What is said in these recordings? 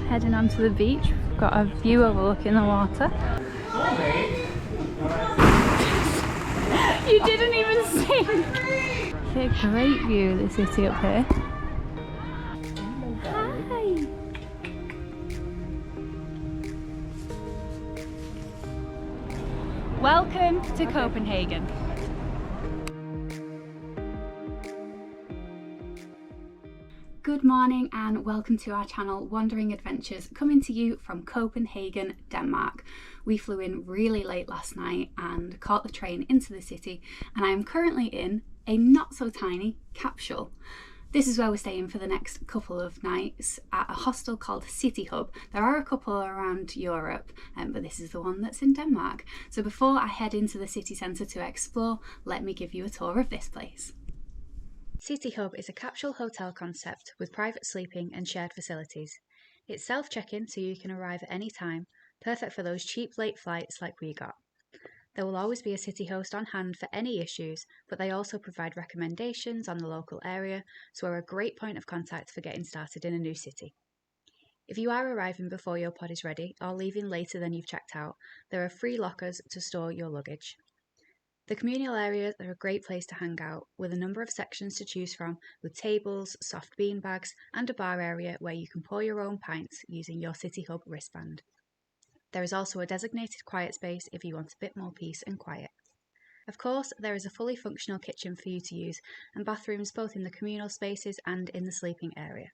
heading onto the beach. We've got a view overlooking the water. You didn't even sing! Okay, great view of the city up here. Hi! Welcome to Copenhagen. Good morning and welcome to our channel Wandering Adventures, coming to you from Copenhagen, Denmark. We flew in really late last night and caught the train into the city, and I am currently in a not so tiny capsule. This is where we're staying for the next couple of nights at a hostel called CityHub. There are a couple around Europe, but this is the one that's in Denmark. So before I head into the city centre to explore, let me give you a tour of this place. CityHub is a capsule hotel concept with private sleeping and shared facilities. It's self-check-in so you can arrive at any time, perfect for those cheap late flights like we got. There will always be a city host on hand for any issues, but they also provide recommendations on the local area, so are a great point of contact for getting started in a new city. If you are arriving before your pod is ready or leaving later than you've checked out, there are free lockers to store your luggage. The communal areas are a great place to hang out, with a number of sections to choose from, with tables, soft bean bags, and a bar area where you can pour your own pints using your CityHub wristband. There is also a designated quiet space if you want a bit more peace and quiet. Of course, there is a fully functional kitchen for you to use, and bathrooms both in the communal spaces and in the sleeping area.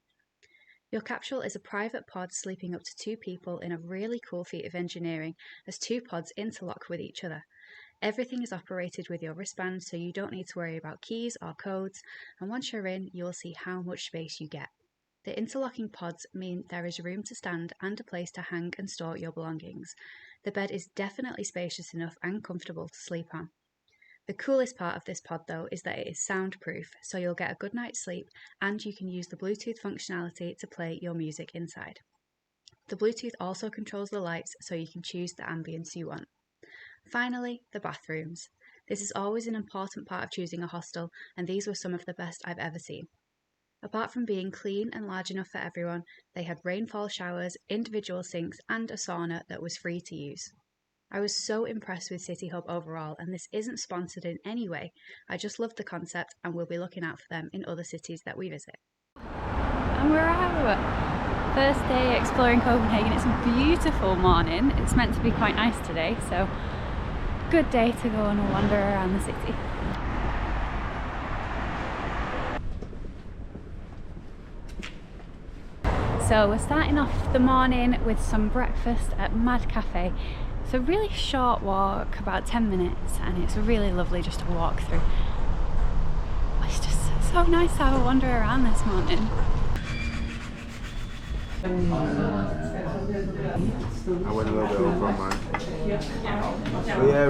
Your capsule is a private pod sleeping up to 2 people in a really cool feat of engineering, as 2 pods interlock with each other. Everything is operated with your wristband, so you don't need to worry about keys or codes, and once you're in, you will see how much space you get. The interlocking pods mean there is room to stand and a place to hang and store your belongings. The bed is definitely spacious enough and comfortable to sleep on. The coolest part of this pod though is that it is soundproof, so you'll get a good night's sleep and you can use the Bluetooth functionality to play your music inside. The Bluetooth also controls the lights, so you can choose the ambience you want. Finally, the bathrooms. This is always an important part of choosing a hostel, and these were some of the best I've ever seen. Apart from being clean and large enough for everyone, they had rainfall showers, individual sinks, and a sauna that was free to use. I was so impressed with CityHub overall, and this isn't sponsored in any way. I just love the concept and we'll be looking out for them in other cities that we visit. And we're out! First day exploring Copenhagen. It's a beautiful morning. It's meant to be quite nice today, so good day to go on a wander around the city. So we're starting off the morning with some breakfast at Mad Cafe. It's a really short walk, about 10 minutes, and it's really lovely just to walk through. It's just so nice to have a wander around this morning. I went a little bit over on mine. Oh yeah.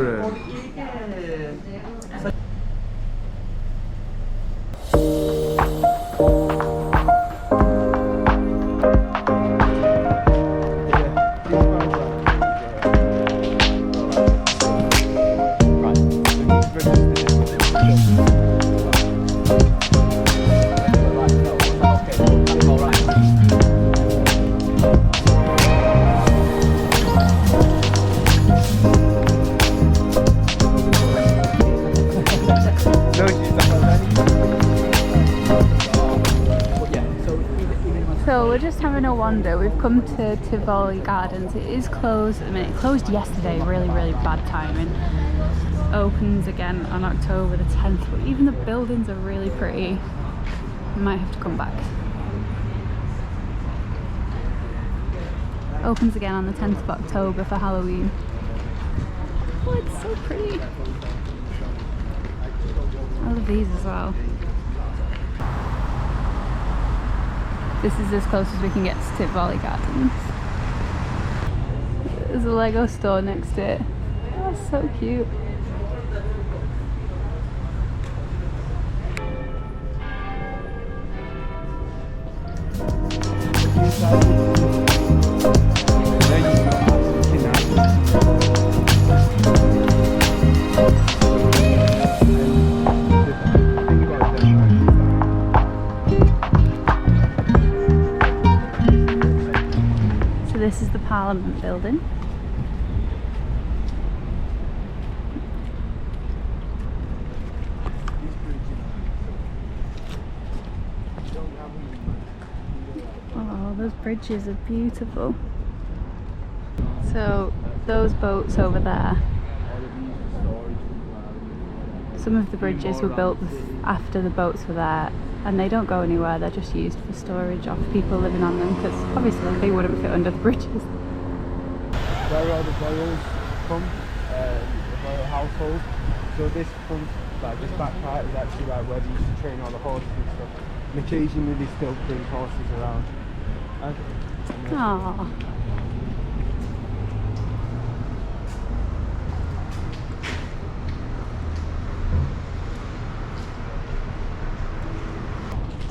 So we're just having a wander. We've come to Tivoli Gardens. It is closed at the minute. It closed yesterday, really bad timing. Opens again on October the 10th, but even the buildings are really pretty. We might have to come back. Opens again on the 10th of October for Halloween. Oh, it's so pretty. I love these as well. This is as close as we can get to Tivoli Gardens. There's a Lego store next to it. Oh, so cute. this is the Parliament building. Oh, those bridges are beautiful. So those boats over there, some of the bridges were built after the boats were there, and they don't go anywhere, they're just used for storage of people living on them, because obviously they wouldn't fit under the bridges. Where all the royals come, the royal household. So this front, like this back part is actually like where they used to train all the horses and stuff. And occasionally they still bring horses around. Aww.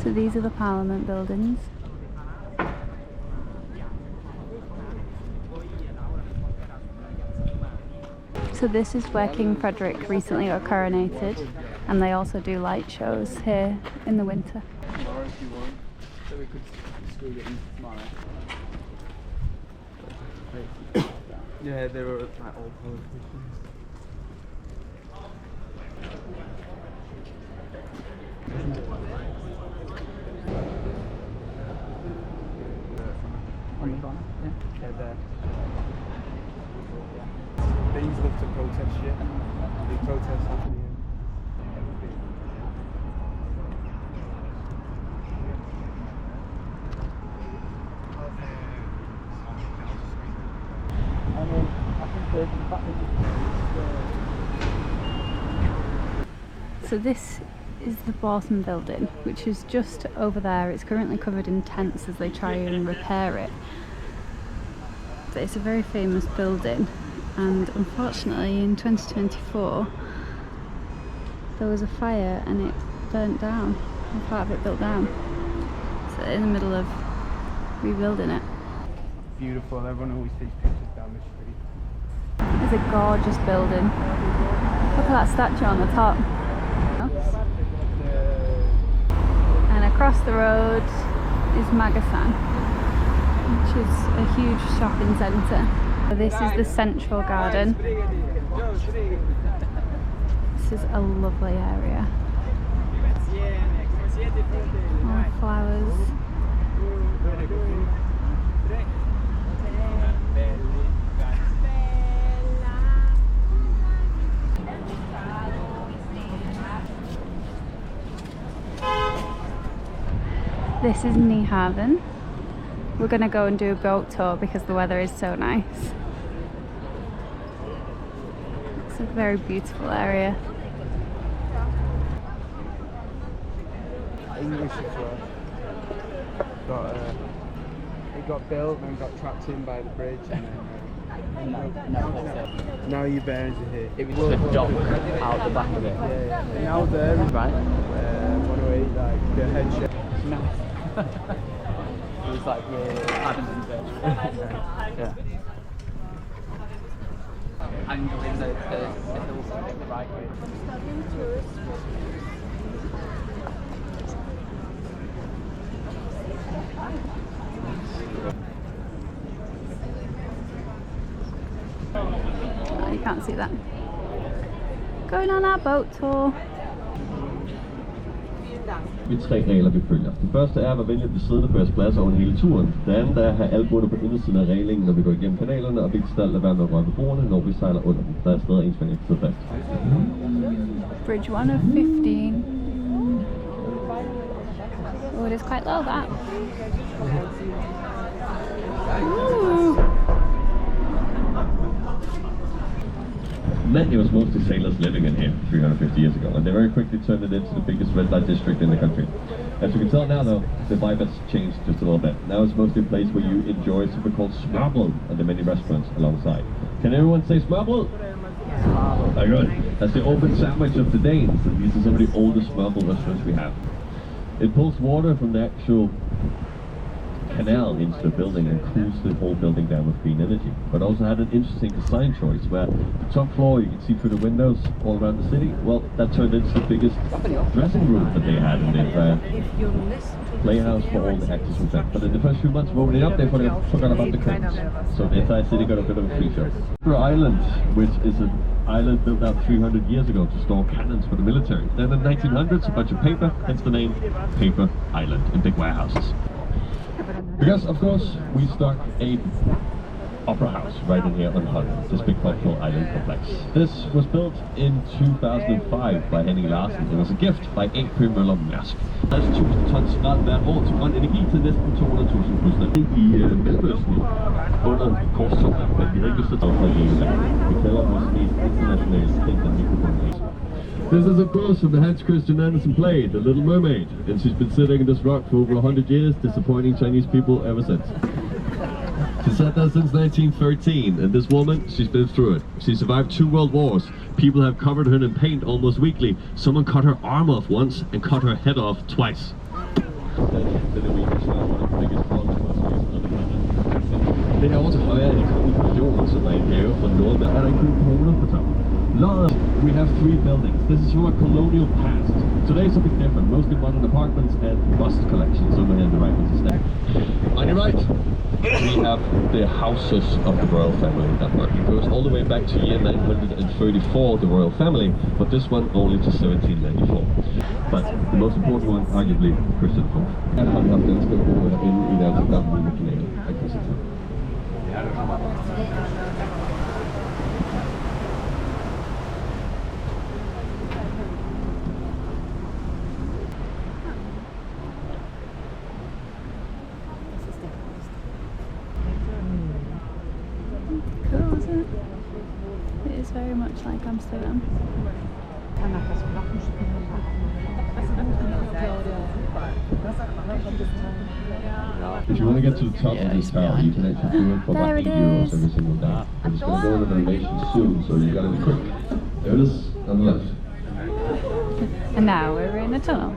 So these are the Parliament buildings. So this is where King Frederick recently got coronated, and they also do light shows here in the winter. Tomorrow if you want, so we could still get in tomorrow. Yeah, they were like old politicians. Yeah, there. They used to protest shit. Big protests happening. So this is the Bottom building, which is just over there. It's currently covered in tents as they try and repair it. But it's a very famous building, and unfortunately in 2024 there was a fire and it burnt down, and part of it built down. So in the middle of rebuilding it. Beautiful, everyone always takes pictures down the street. It's a gorgeous building. Look at that statue on the top. And across the road is Magasan, which is a huge shopping centre. So this is the Central Garden. This is a lovely area. All flowers. This is Nyhaven. We're going to go and do a boat tour because the weather is so nice. It's a very beautiful area. English as well. It got built and got trapped in by the bridge, and then now your bearings are here. It was just a dock out the back of it. Yeah. And now there is Right. 108, like the head chef. Nice. It was like we're adamant that. Yeah. Angling the hills the right way. Oh, you can't see that. Going on our boat tour. Vi er 3 regler, vi følger. Det første er at være venlig at blive siddende på jeres pladser under hele turen. Det andet er at have albuerne på indersiden af reglingen, når vi går igennem kanalerne, og vigtigst af alt at være med at røre ved bordene, når vi sejler under dem. Der er stadig en sving ekstra fast. Bridge 1 of 15. Oh, it is quite low, that. Ooh. It was mostly sailors living in here 350 years ago, and they very quickly turned it into the biggest red light district in the country. As you can tell now though, the vibe has changed just a little bit. Now it's mostly a place where you enjoy something called smørbrød and the many restaurants alongside. Can everyone say smørbrød? Very good. That's the open sandwich of the Danes, and these are some of the oldest smørbrød restaurants we have. It pulls water from the actual canal into the building and cools the whole building down with green energy. But also had an interesting design choice where the top floor you can see through the windows all around the city. Well, that turned into the biggest dressing room that they had in the entire. If you listen to playhouse for all the actors and stuff. But in the first few months of opening up, they forgot about the curtains. So the entire city got a bit of a free show. For Island, which is an island built out 300 years ago to store cannons for the military. Then in the 1900s, a bunch of paper, hence the name Paper Island, in big warehouses. Because, of course, we stock a opera house right in here on Hund, this big cultural island complex. This was built in 2005 by Henning Larsen. It was a gift by A.P. Møller Mærsk. 50.000 tons strand hvert år til grøn energi til næsten 200.000 husstande. I Mellemøsten under korstoget, men vi havde ikke lyst til at tage fra hele landet. Vi kalder vores mest internationale kendte mikrofon. This is of course from the Hans Christian Andersen play, The Little Mermaid, and she's been sitting in this rock for over 100 years, disappointing Chinese people ever since. She sat there since 1913, and this woman, she's been through it. She survived 2 world wars. People have covered her in paint almost weekly. Someone cut her arm off once and cut her head off twice. Det er over til højre i kommunikationen, som er en have for Nordmænd. Er der en kommune på toppen? We have 3 buildings. This is from a colonial past. Today's a bit different, mostly modern apartments and bust collections over here in the right hand side. On your right, we have the houses of the royal family in Denmark. It goes all the way back to year 934, the royal family, but this one only to 1794. But the most important one, arguably, Christian IV. And har vi haft danske boer inde i deres gamle Canal af Christian IV. Cool, isn't it? It is very much like Amsterdam. If you want to get to the top of this tower, you can actually do it for about €8 every single day. But it's going to go in renovation soon, so you got to be quick. There it is on the left. And now we're in a tunnel.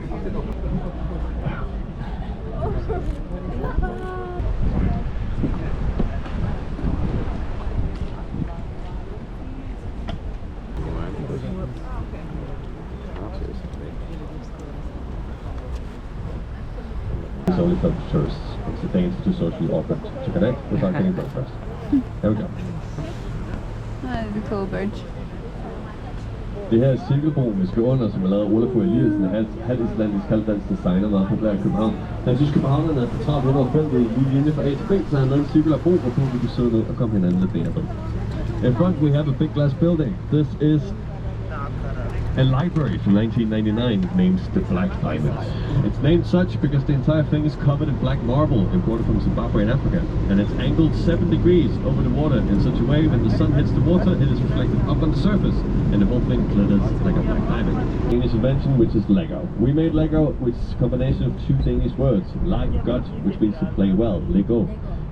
It's only for tourists. It's the thing it's too socially awkward to connect without getting breakfast. There we go. That is a cool bridge. Det her er Silkerbroen ved Skåne, som er lavet af Olaf Eliassen, halvislandisk halvdansk designer, meget populær i København. Da han synes københavnerne er på trappen over feltet i lige linje fra A til B, så han lavede en cirkulær bro, hvor vi kan sidde ned og komme hinanden lidt længere på. In front we have a big glass building. This is a library from 1999 named the Black Diamond. It's named such because the entire thing is covered in black marble imported from Zimbabwe in Africa, and it's angled 7 degrees over the water in such a way when the sun hits the water it is reflected up on the surface, and the whole thing glitters like a black diamond. Danish invention, which is Lego. We made Lego, which is a combination of 2 Danish words, lag, gut, which means to play well, Lego.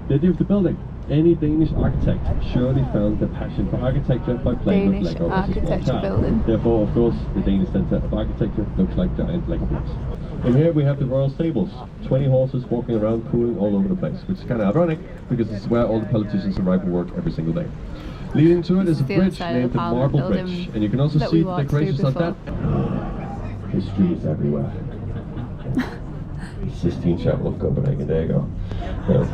The idea of the building. Any Danish architect surely found the passion for architecture by playing with Lego as a small child. Therefore, of course, the Danish Centre of Architecture looks like giant Lego bricks. And here we have the royal stables. 20 horses walking around, pooling all over the place, which is kind of ironic because it's where all the politicians arrive and work every single day. Leading to it is a bridge named the Marble Bridge, and you can also see the decorations of that. History is everywhere. Sistine Chapel of Copenhagen, there you go. Yeah.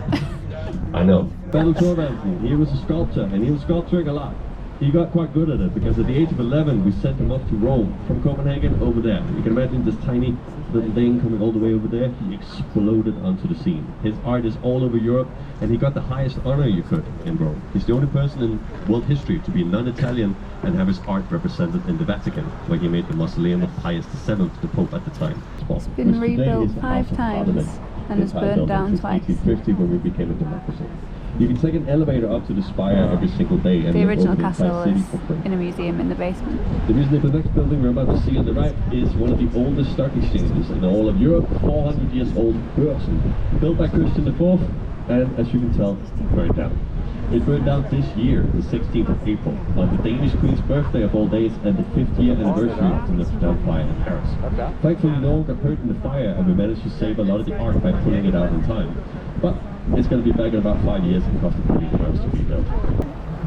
I know. Battle Thorvaldsen, he was a sculptor, and he was sculpturing a lot. He got quite good at it, because at the age of 11, we sent him off to Rome, from Copenhagen over there. You can imagine this tiny little thing coming all the way over there. He exploded onto the scene. His art is all over Europe, and he got the highest honor you could in Rome. He's the only person in world history to be non-Italian and have his art represented in the Vatican, where he made the mausoleum of Pius VII, the Pope at the time. It's been rebuilt 5 times and it's burned down twice. 1850 when we became a democracy. You can take an elevator up to the spire every single day. And the original castle is in a museum in the basement. The reason the next building we're about to see on the right is one of the oldest stock exchanges in all of Europe, 400 years old Børsen, built by Christian IV, and as you can tell, burned down. It burned down this year, the 16th of April, on the Danish Queen's birthday of all days and the 50th year anniversary of the Notre Dame fire in Paris. Thankfully, no one got hurt in the fire, and we managed to save a lot of the art by pulling it out in time. But it's going to be back in about 5 years and cost a pretty much to rebuild.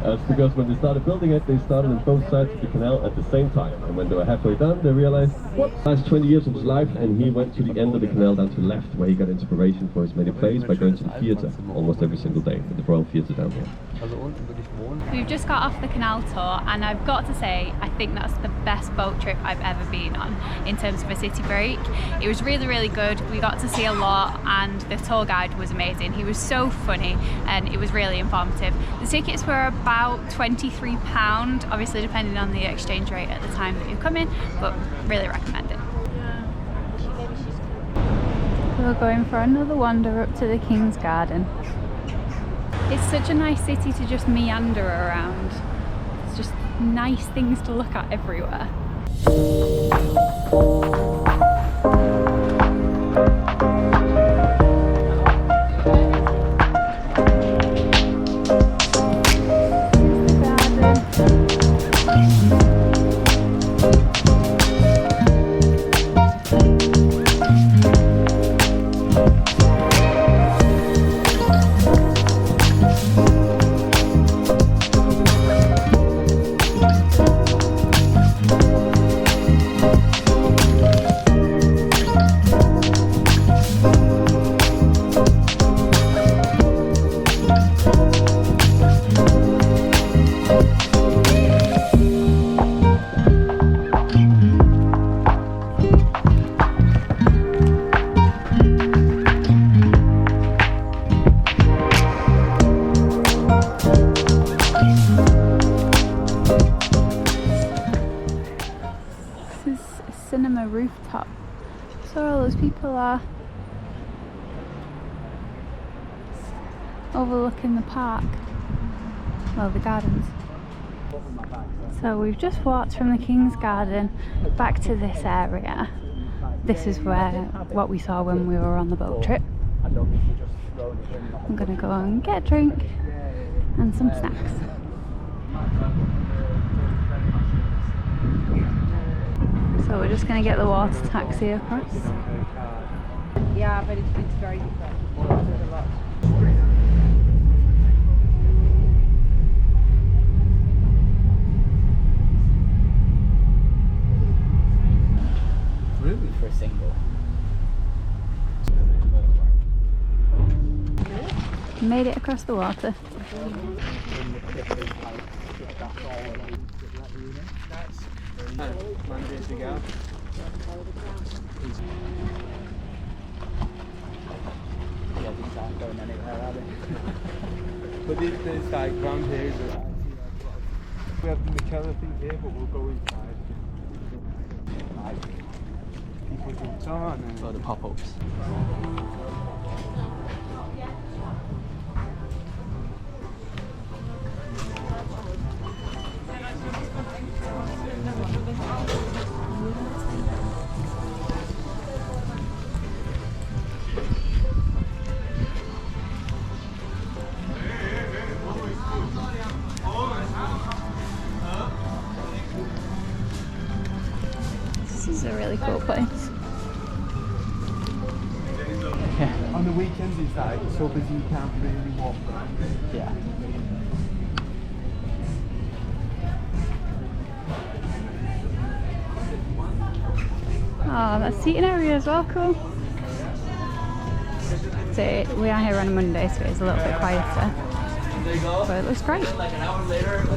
That's because when they started building it, they started on both sides of the canal at the same time. And when they were halfway done, they realized, what? Last 20 years of his life, and he went to the end of the canal down to the left, where he got inspiration for his many plays by going to the theatre almost every single day at the Royal Theatre down here. We've just got off the canal tour, and I've got to say, I think that's the best boat trip I've ever been on in terms of a city break. It was really, really good. We got to see a lot, and the tour guide was amazing. He was so funny, and it was really informative. The tickets were about £23, obviously depending on the exchange rate at the time that you come in, but really recommend it. We're going for another wander up to the King's Garden. It's such a nice city to just meander around. It's just nice things to look at everywhere. Cinema rooftop. So all those people are overlooking the park, well, the gardens. So we've just walked from the King's Garden back to this area. This is where what we saw when we were on the boat trip. I'm gonna go and get a drink and some snacks. So we're just going to get the water taxi across. Yeah, but it's very different. Really? For a single. Made it across the water. Mondays to go. Yeah, these aren't going anywhere, are they? But there's like round here, we have the McKellar thing here, but we'll go inside. Like, people jump on and So the pop-ups. This is a really cool place. Yeah. on the weekends it's like so busy you can't really walk around it. Yeah. Oh, that seating area as well, cool. So we are here on a Monday, so it's a little bit quieter. But it looks great. Like an hour later.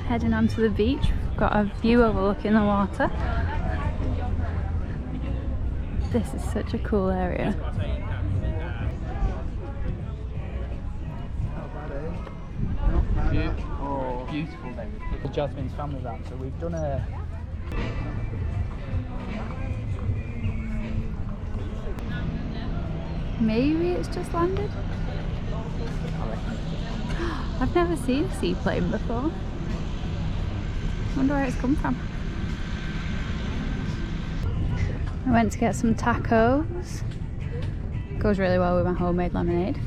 Heading onto the beach, we've got a view overlooking the water. This is such a cool area. Beautiful day. With Jasmine's family round, so we've done a. Maybe it's just landed. I've never seen a seaplane before. Wonder where it's come from. I went to get some tacos. Goes really well with my homemade lemonade.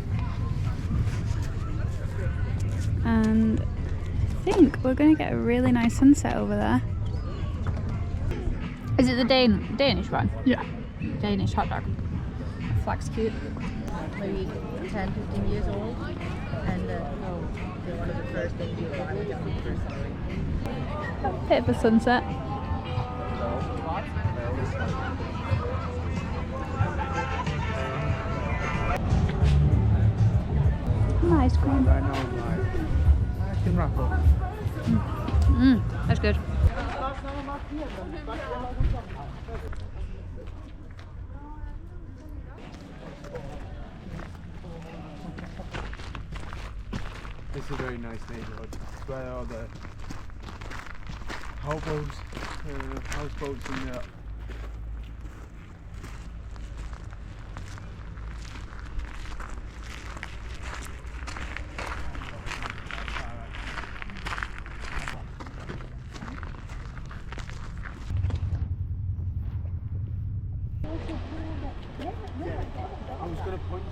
And I think we're going to get a really nice sunset over there. Is it the Danish one? Yeah. Danish hot dog. Flag's cute. Maybe 10, 15 years old. And they're one of the first things you buy when you're on the first time. Bit of a sunset. Ice cream. Right now, I can wrap up. That's good. It's a very nice neighbourhood. It's where all the houseboats and the I was going to point.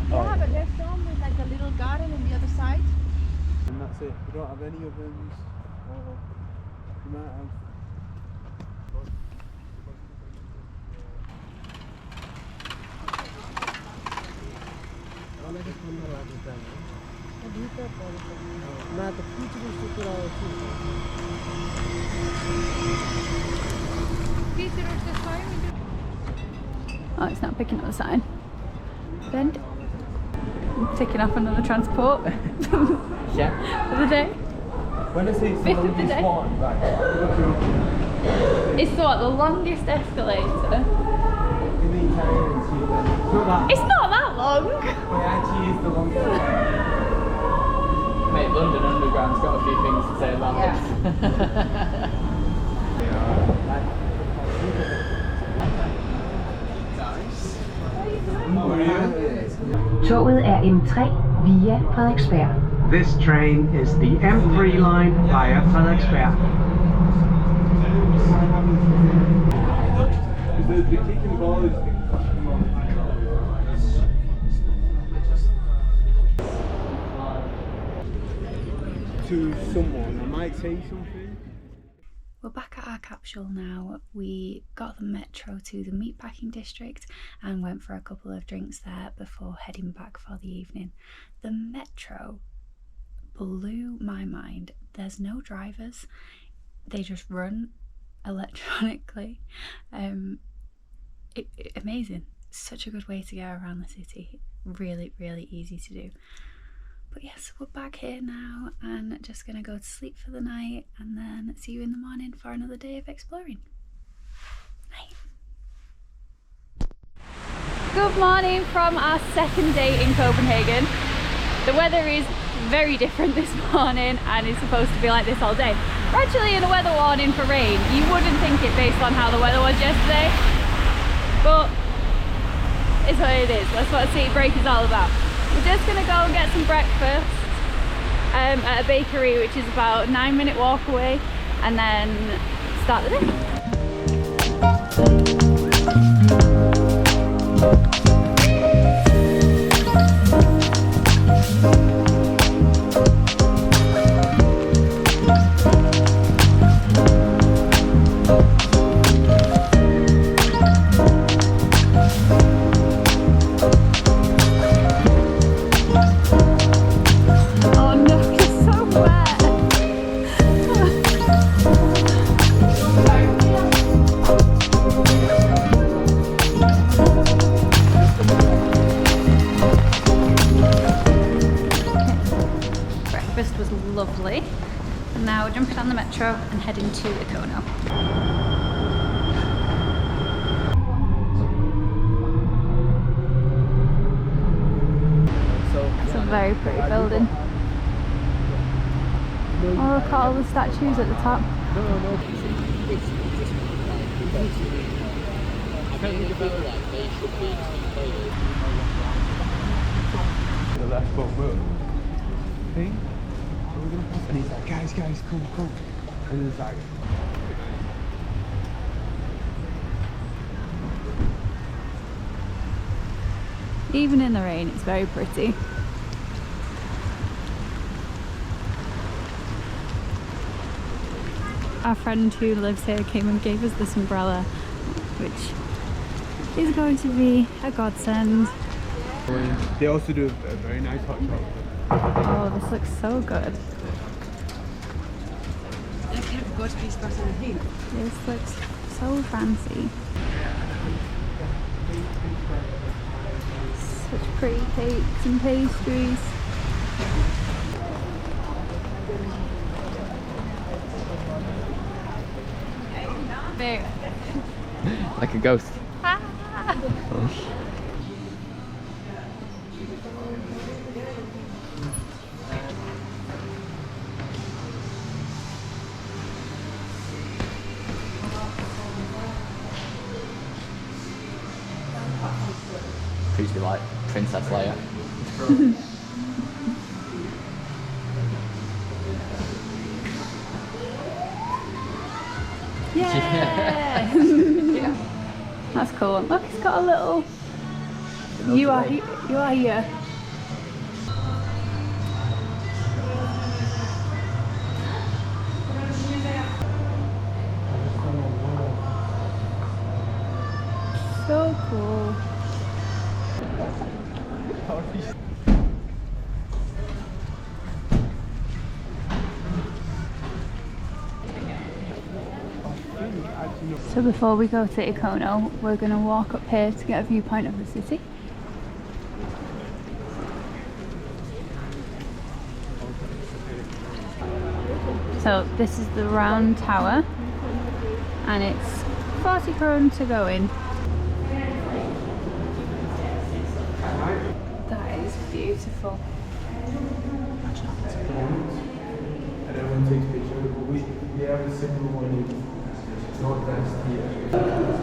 Yeah, but there's some with like a little garden on the other side. And that's it. We don't have any ovens. Or we might have. Oh, it's not picking up the sign. Bend. I'm ticking off another transport. Yeah. For the day. When I say it's the Fifth of the longest day. one, right? It's what, the longest escalator? In the entire city, then. It's not that long. But it actually is the longest one. Mate, London Underground's got a few things to say about this. Toget er M3 via Frederiksberg. This train is the M3 line via Frederiksberg. To someone, I might say something. We're back at our capsule now. We got the metro to the meatpacking district and went for a couple of drinks there before heading back for the evening. The metro blew my mind. There's no drivers. They just run electronically. Amazing. Such a good way to get around the city. Really, really easy to do. But yes, we're back here now and just gonna go to sleep for the night and then see you in the morning for another day of exploring. Night. Good morning from our second day in Copenhagen. The weather is very different this morning and it's supposed to be like this all day. We're actually in a weather warning for rain. You wouldn't think it based on how the weather was yesterday, but it's what it is. That's what a city break is all about. We're just gonna go and get some breakfast at a bakery which is about a 9-minute walk away and then start the day. Lovely. And now we're jumping on the metro and heading to Ikono. very pretty building. Oh, look at all the statues at the top. The last boat thing. And he's like, guys, come. And it's like, Even in the rain, it's very pretty. Our friend who lives here came and gave us this umbrella, which is going to be a godsend. they also do a very nice hot chocolate. Oh, this looks so good. This looks so fancy. Such pretty cakes and pastries. Very. Like a ghost. Used to be like Princess Leia. Yeah! That's cool. Look, it's got a little. You are here. So cool. So before we go to Ikono, we're going to walk up here to get a viewpoint of the city. So this is the round tower and it's 40 krone to go in. That is beautiful. And everyone takes pictures, but we have a similar one in Northwest here.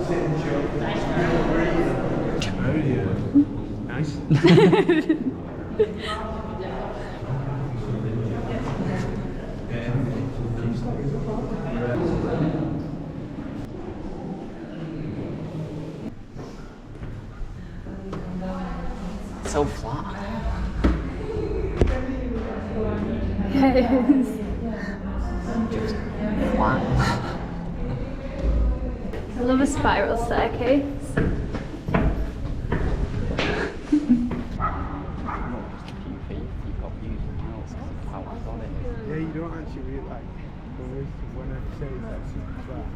Sit and chill. It's so flat. Yes. Just flat. I love a spiral staircase. Yeah, you don't actually really like when I say that super flat.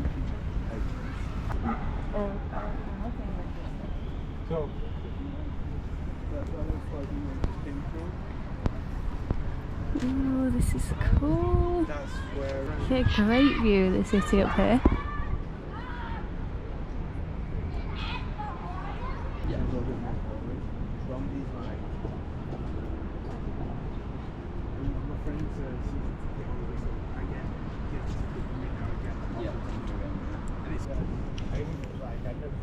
So that looks like you want to think from. Ooh, this is cool. That's where Get a great view of the city up here. from these like my friend says I get to put them in now again. And it's I never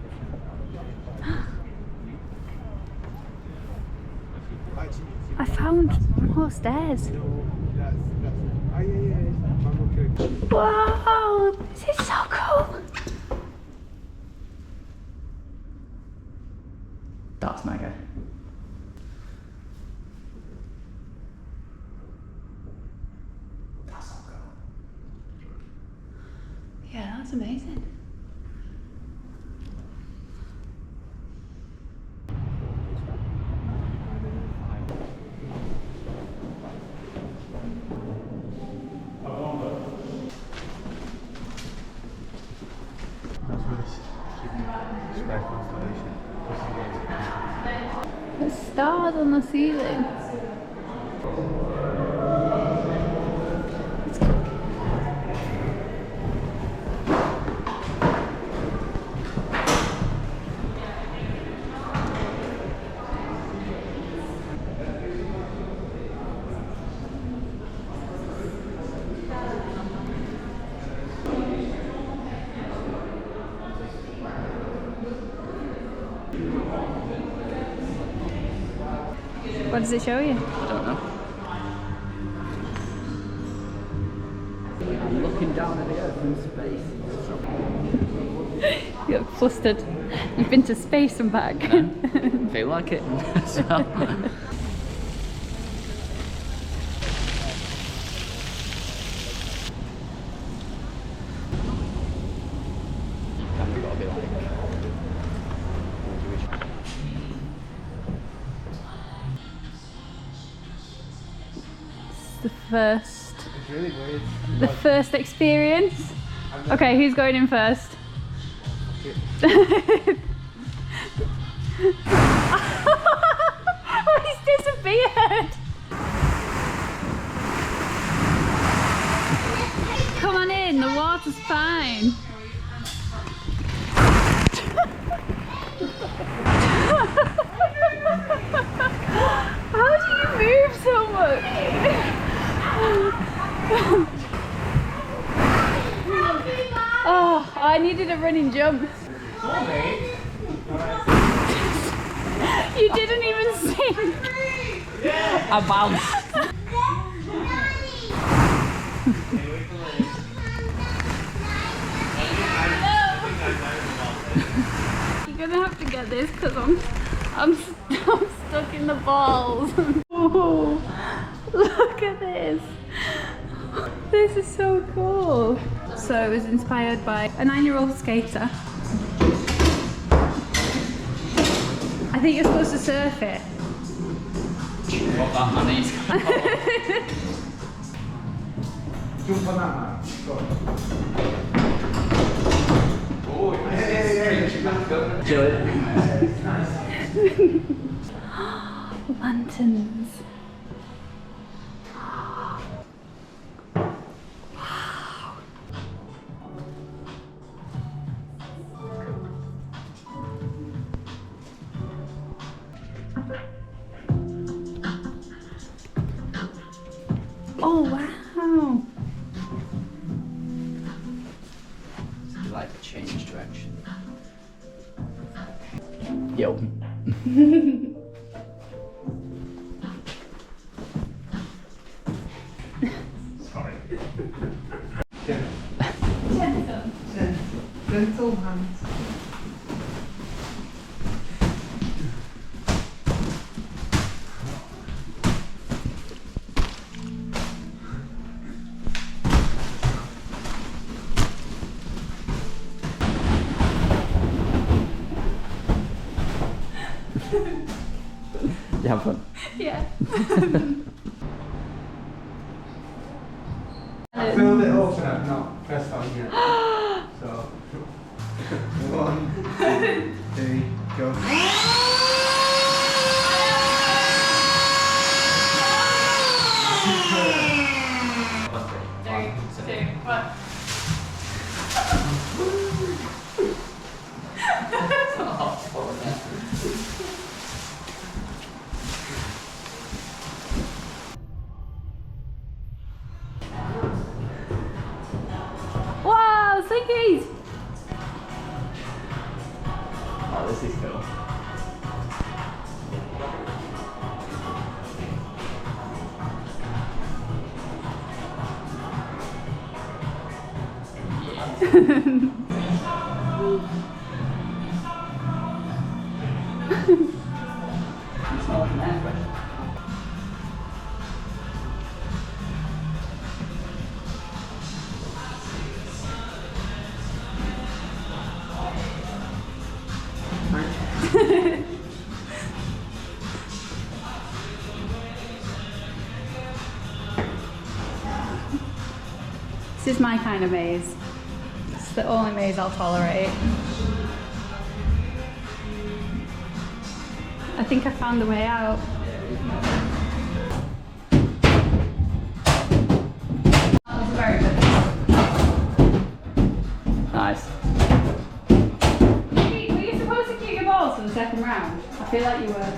I found more stairs. Wow, this is so cool. That's mega. That's so cool. Yeah, that's amazing. There's stars on the ceiling. What does it show you? I don't know. I'm looking down at the earth from space. You look flustered. You've been to space and back. Feel like it. So. First, It's really weird. the first experience. Okay, who's going in first? Oh, he's disappeared. Come on in, the water's fine. How do you move so much? Oh, I needed a running jump. You didn't even sing. I bounced. You're gonna have to get this because I'm stuck in the balls. Oh, look at this. This is so cool. So it was inspired by a 9-year-old skater. I think you're supposed to surf it. What that man is. Jump on that, man. Go on. Oh, Chill it. Lanterns. Oh wow! You like to change direction. Yo. Sorry. Gentle. Gentle hands. You have fun? Yeah. I filled it up and I've not pressed on yet. So, 1, 2, 3, go. Wow, slinkies! Oh, this is cool. You smell like an air freshener. This is my kind of maze. It's the only maze I'll tolerate. I think I found the way out. That was very good. Nice. Were you supposed to keep your balls for the second round? I feel like you were.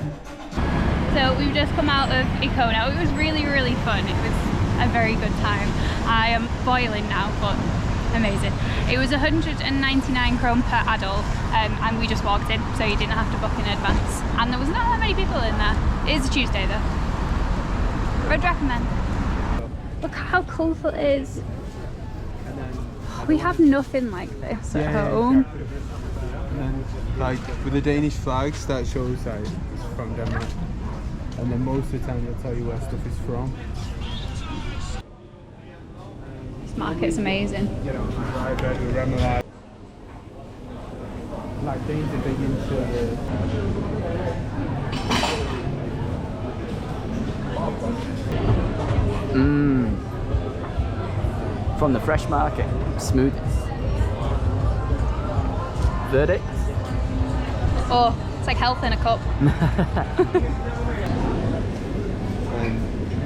So we've just come out of Ikono. It was really, really fun. It was a very good time. I am boiling now, but amazing. It was 199 krone per adult, and we just walked in, so you didn't have to book in advance. And there was not that many people in there. It is a Tuesday though. I'd recommend. Look how colourful it is. And then We have nothing like this at home. Exactly. And then like with the Danish flags, that shows that it's from Denmark. And then most of the time they'll tell you where stuff is from. This market's amazing. You know, rye bread with remoulade. Like Danes are big into From the fresh market, smoothies. Verdict? Oh, it's like health in a cup. and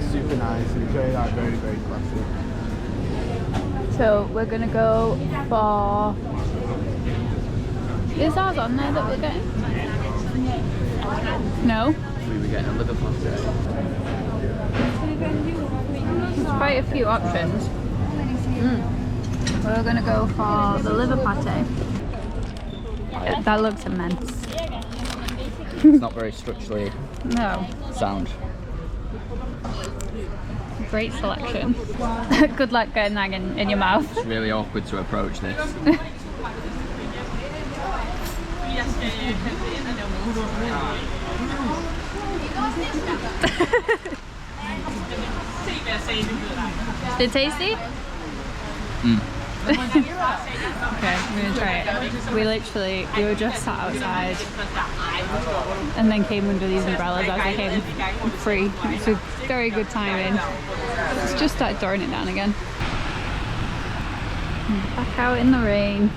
super nice. It's very like very classic. So we're gonna go for. Is ours on there that we're getting? No. We were getting a liver pasta. There's quite a few options. We're gonna go for the liver pate. That looks immense. It's not very structurally No. sound. Great selection. Good luck getting that in your mouth. It's really awkward to approach this. Is it tasty? Okay, I'm gonna try it. We were just sat outside and then came under these umbrellas as I came free. It's a very good timing. It's just started throwing it down again. Back out in the rain.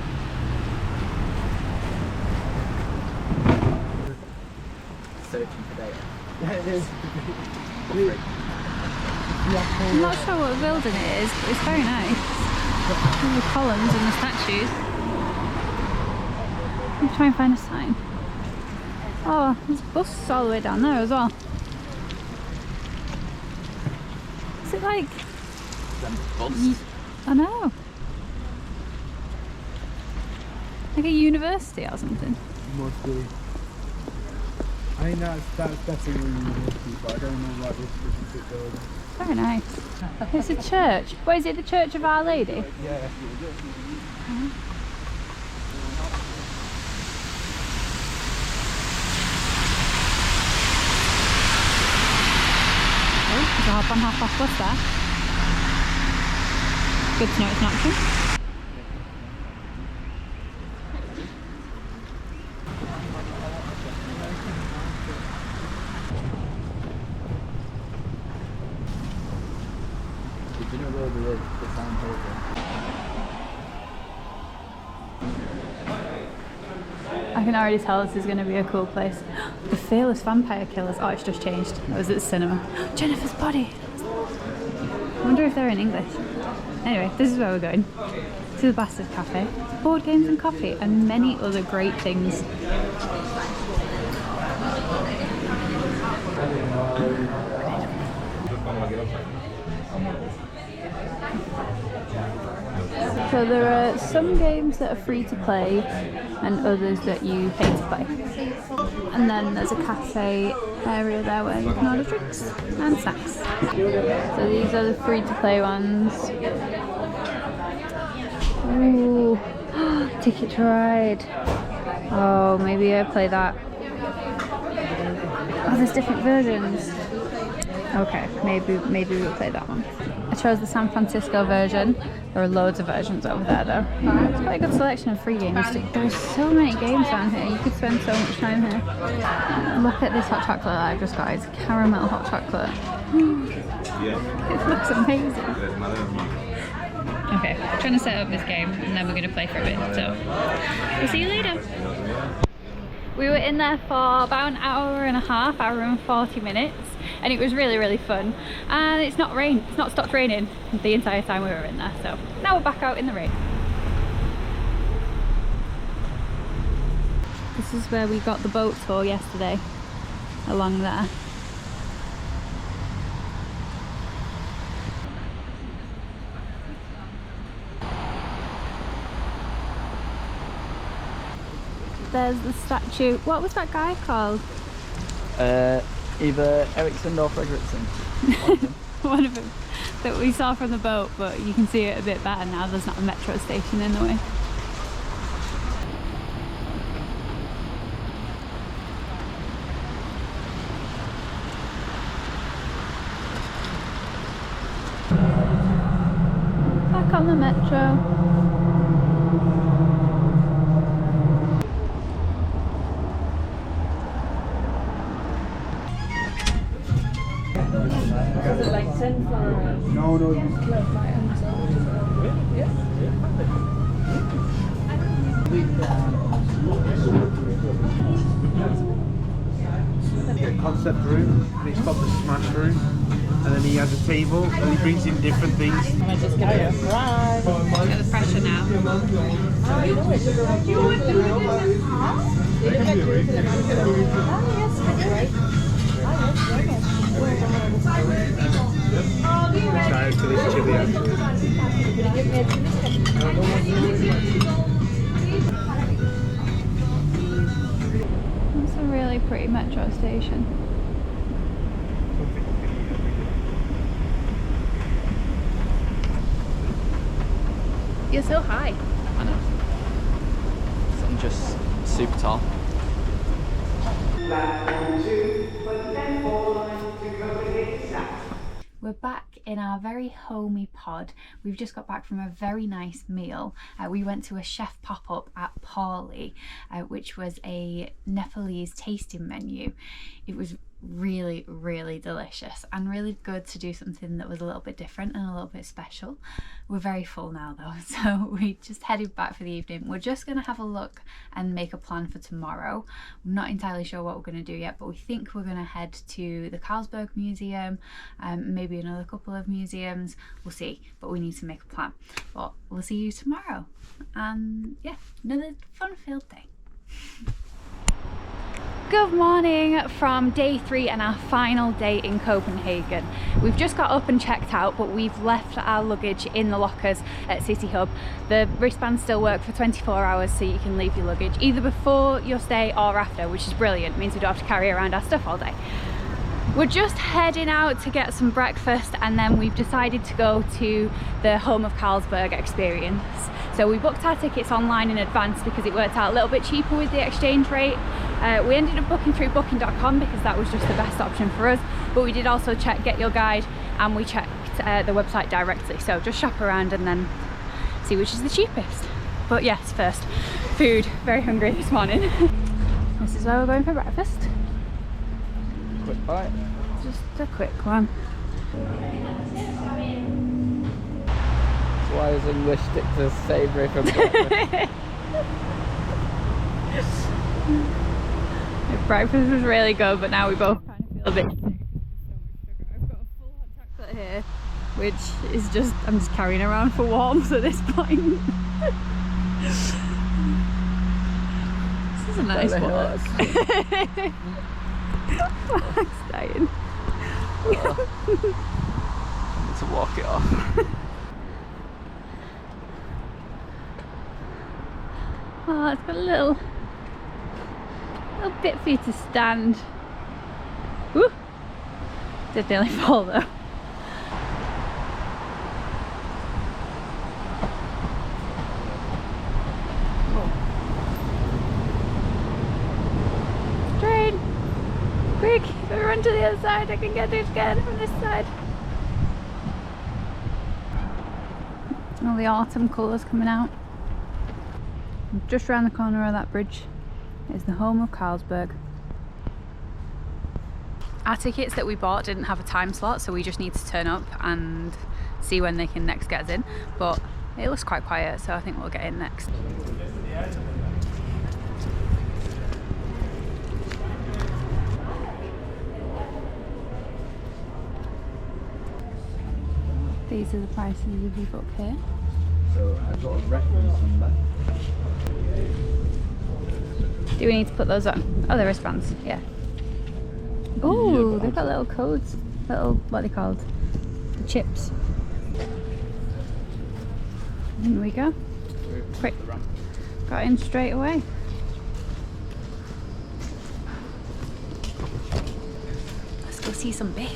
Searching for data. Yeah, it is. I'm not sure what building it is, but it's very nice. All the columns and the statues. Let's try and find a sign. Oh, there's buses all the way down there as well. Is it like... Bus? I know. Like a university or something. Must be. I think that's definitely a university, but I don't know what this specific building. Very nice. It's a church. What is it, the Church of Our Lady? Yeah. Oh, there's a hop on half off bus there. Good to know it's an option. Did you know where the sound over? I can already tell this is going to be a cool place. The Fearless Vampire Killers. Oh, it's just changed. I was at the cinema. Jennifer's Body. I wonder if they're in English. Anyway, this is where we're going. To the Bastard Cafe. Board games and coffee and many other great things. So there are some games that are free to play and others that you pay to play. And then there's a cafe area there where you can order drinks and snacks. So these are the free to play ones. Ooh, Ticket to Ride. Oh, maybe I play that. Oh, there's different versions. Okay, maybe we'll play that one. I chose the San Francisco version. There are loads of versions over there though. It's quite a good selection of free games. There's so many games down here. You could spend so much time here. Look at this hot chocolate that I've just got. It's caramel hot chocolate. It looks amazing. Okay, I'm trying to set up this game and then we're going to play for a bit. So, we'll see you later. We were in there for about an hour and a half, hour and 40 minutes. And it was really, really fun. And it's not stopped raining the entire time we were in there. So now we're back out in the rain. This is where we got the boat tour yesterday, along there. There's the statue. What was that guy called? Either Ericsson or Fredrickson. One of them that we saw from the boat, but you can see it a bit better now. There's not a metro station in the way. Back on the metro. Is it like 10 for No, no. A concept room, and it's called the Smash Room. And then he has a table, and he brings in different things. I just got it. Right. Get the pressure now. Excited for this chili. It's a really pretty metro station. You're so high. I know. So I'm just super tall. We're back in our very homey pod. We've just got back from a very nice meal. We went to a chef pop-up at Pali, which was a Nepalese tasting menu. It was really, really delicious and really good to do something that was a little bit different and a little bit special. We're very full now though, so we just headed back for the evening. We're just going to have a look and make a plan for tomorrow. I'm not entirely sure what we're going to do yet, but we think we're going to head to the Carlsberg Museum, maybe another couple of museums. We'll see, but we need to make a plan. But we'll see you tomorrow, and yeah, another fun-filled day. Good morning from day 3 and our final day in Copenhagen. We've just got up and checked out, but we've left our luggage in the lockers at CityHub. The wristbands still work for 24 hours, so you can leave your luggage either before your stay or after, which is brilliant. It means we don't have to carry around our stuff all day. We're just heading out to get some breakfast, and then we've decided to go to the Home of Carlsberg experience. So we booked our tickets online in advance because it worked out a little bit cheaper with the exchange rate. We ended up booking through booking.com because that was just the best option for us, but we did also check Get Your Guide, and we checked the website directly. So just shop around and then see which is the cheapest. But yes, first, food. Very hungry this morning. This is where we're going for breakfast. Quick bite. Just a quick one. That's why his English sticks to savoury for breakfast. Breakfast was really good, but now we both kind of feel a bit sick. I've got a full hot chocolate here, which is just, I'm just carrying around for warmth at this point. This is a nice walk. I'm staying. To walk it off. Oh, it's got a little bit for you to stand. Woo! Did nearly fall though. Train! Quick! If I run to the other side, I can get it again from this side. All the autumn colours coming out. Just round the corner of that bridge is the Home of Carlsberg. Our tickets that we bought didn't have a time slot, so we just need to turn up and see when they can next get us in, but it looks quite quiet, so I think we'll get in next. These are the prices if you book here. So I've got a reference number. Do we need to put those on? Oh, they're wristbands, yeah. Oh, Yeah, they've got little codes. Little, what are they called? The chips. In we go. Quick. Got in straight away. see some beer.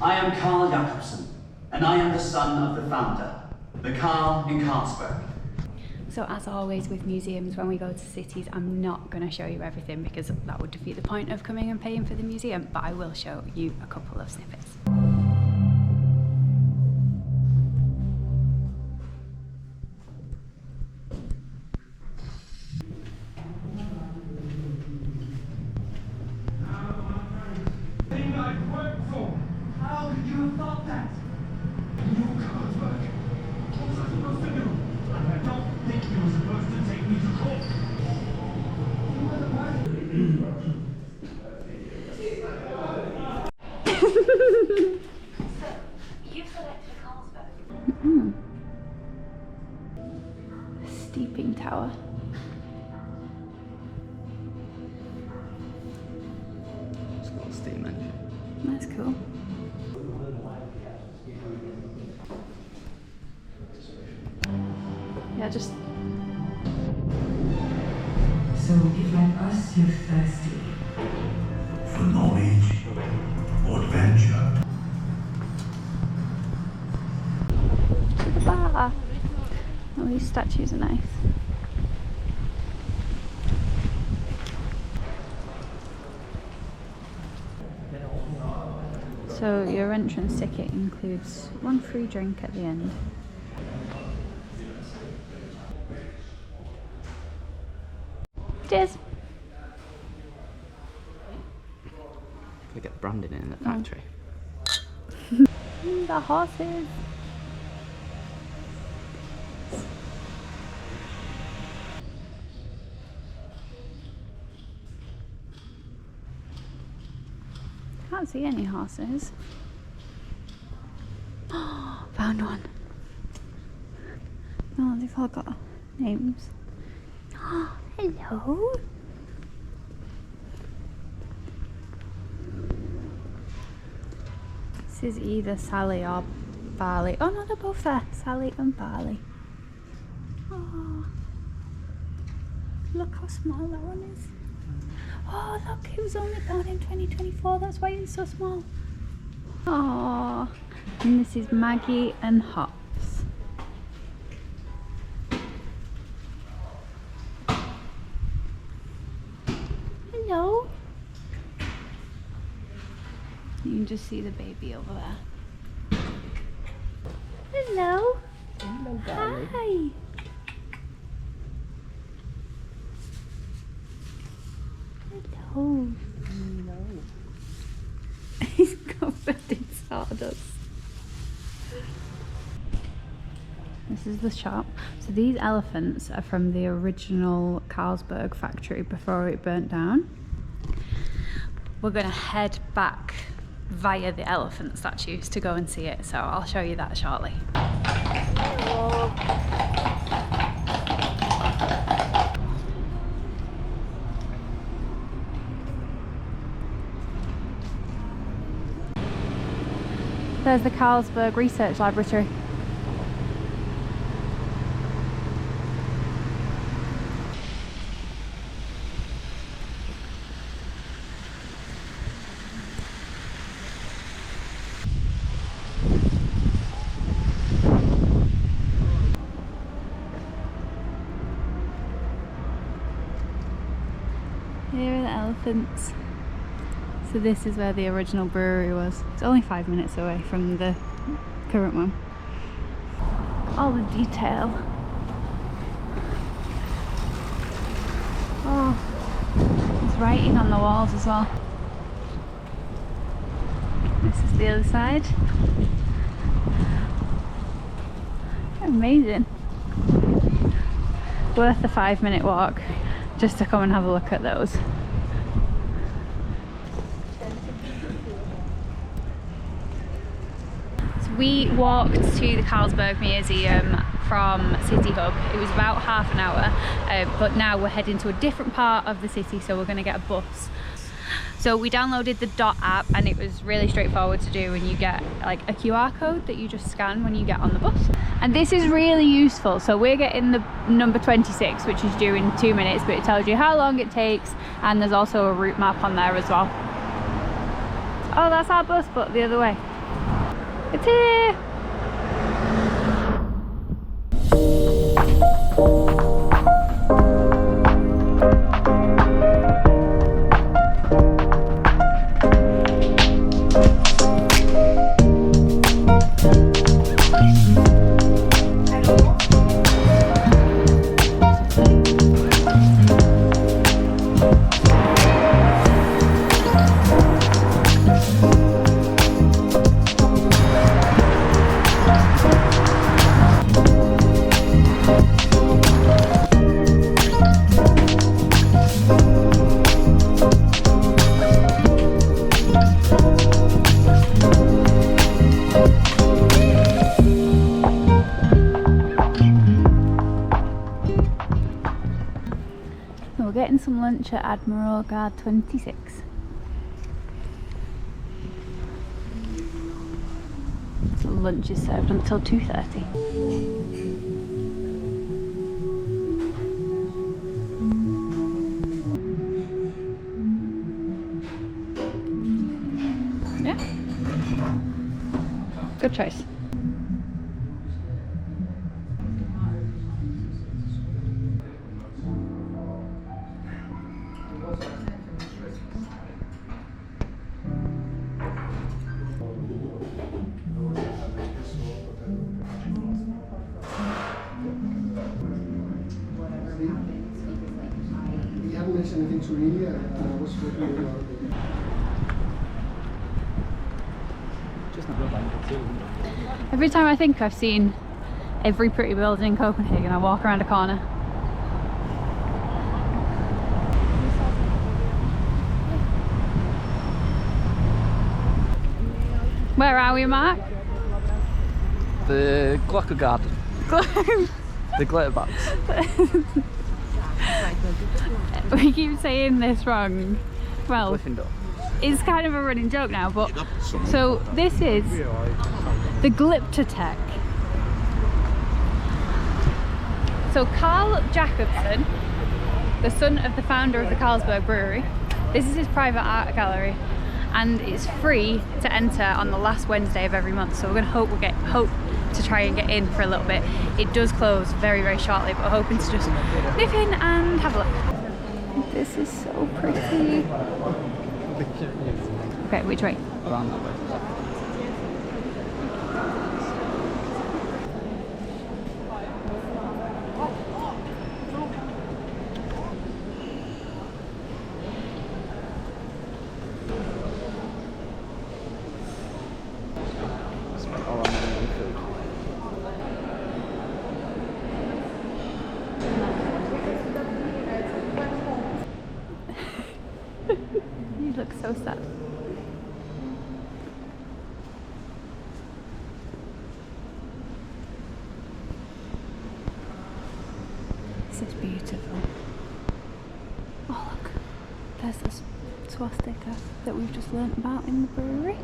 I am Carl Jacobsen, and I am the son of the founder, the Carl in Carlsberg. So as always with museums, when we go to cities, I'm not going to show you everything because that would defeat the point of coming and paying for the museum, but I will show you a couple of snippets. How could you have thought that? You're Carlsberg. What was I supposed to do? I don't think you were supposed to take me to court. You selected Carlsberg. Steeping tower. It's got a steam engine. That's cool. Yeah, just So if like us you're thirsty, For knowledge or adventure. bar. Oh, these statues are nice. So your entrance ticket includes one free drink at the end. Cheers! They get the branding in the factory. The horses! Can't see any horses. Oh, found one. Oh, they've all got names. Oh, hello. This is either Sally or Barley. Oh no, they're both there. Sally and Barley. Oh, look how small that one is. Oh, look, it was only born in 2024, that's why it's so small. Oh, and this is Maggie and Hops. Hello. You can just see the baby over there. Hello. Hello, darling. Hi. Hello. No. He's covered in sawdust. This is the shop. So these elephants are from the original Carlsberg factory before it burnt down. We're going to head back via the elephant statues to go and see it, so I'll show you that shortly. There's the Carlsberg Research Laboratory. Here are the elephants. So this is where the original brewery was. It's only 5 minutes away from the current one. All the detail. Oh, there's writing on the walls as well. This is the other side. Amazing. Worth the 5-minute walk just to come and have a look at those. We walked to the Carlsberg Museum from CityHub. It was about half an hour, but now we're heading to a different part of the city, so we're going to get a bus. So we downloaded the Dot app and it was really straightforward to do, and you get like a QR code that you just scan when you get on the bus. And this is really useful. So we're getting the number 26, which is due in 2 minutes, but it tells you how long it takes, and there's also a route map on there as well. Oh, that's our bus, but the other way. It's here! We're getting some lunch at Admiral Guard 26. So lunch is served until 2:30. Yeah. Good choice. You haven't mentioned anything to me, what's your Every time I think I've seen every pretty building in Copenhagen, I walk around a corner. Where are we, Mark? The Glocker Garden. The glitter box. We keep saying this wrong. Well, Gryffindor. it's kind of a running joke now, but so this is the Glyptotech. So Carl Jacobsen, the son of the founder of the Carlsberg brewery, this is his private art gallery, and it's free to enter on the last Wednesday of every month. So we're going to hope to try and get in for a little bit. It does close very, very shortly, but we're hoping to just nip in and have a look. This is so pretty. Okay, which way? Around that way. You look so sad. This is beautiful. Oh look, there's this swastika that we've just learnt about in the brewery.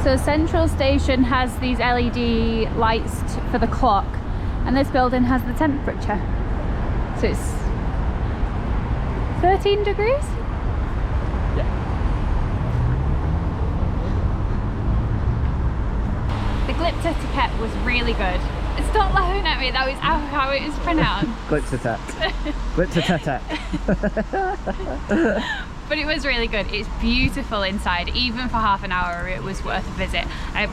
So Central Station has these LED lights for the clock, and this building has the temperature. So it's 13 degrees? Yeah. The Glyptotech was really good. Stop laughing at me, that was how it is pronounced. Glyptotech. Glyptotech. But it was really good. It's beautiful inside. Even for half an hour it was worth a visit.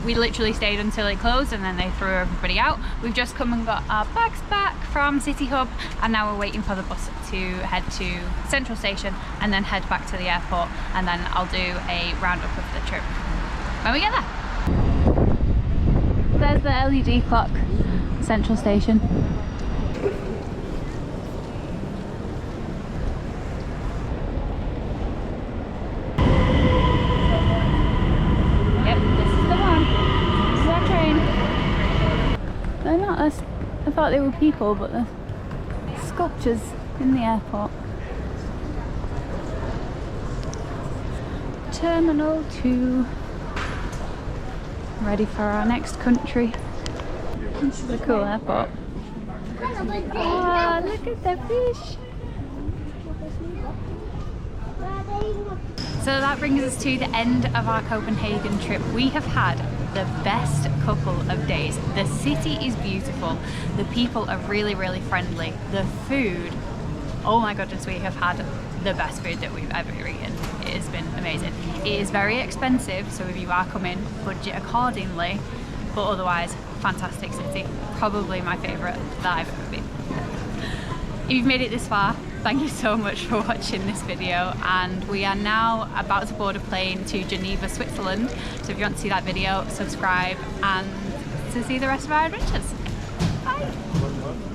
We literally stayed until it closed and then they threw everybody out. We've just come and got our bags back from CityHub and now we're waiting for the bus to head to Central Station and then head back to the airport, and then I'll do a roundup of the trip when we get there. There's the LED clock, Central Station. I thought they were people, but they're sculptures in the airport. Terminal 2. Ready for our next country. This is a cool airport. Ah, look at the fish! So that brings us to the end of our Copenhagen trip. We have had the best couple of days. The city is beautiful. The people are really, really friendly. The food, oh my goodness, we have had the best food that we've ever eaten. It has been amazing. It is very expensive, so if you are coming, budget accordingly, but otherwise, fantastic city. Probably my favourite that I've ever been. If you've made it this far, thank you so much for watching this video, and we are now about to board a plane to Geneva, Switzerland. So if you want to see that video, subscribe and to see the rest of our adventures. Bye!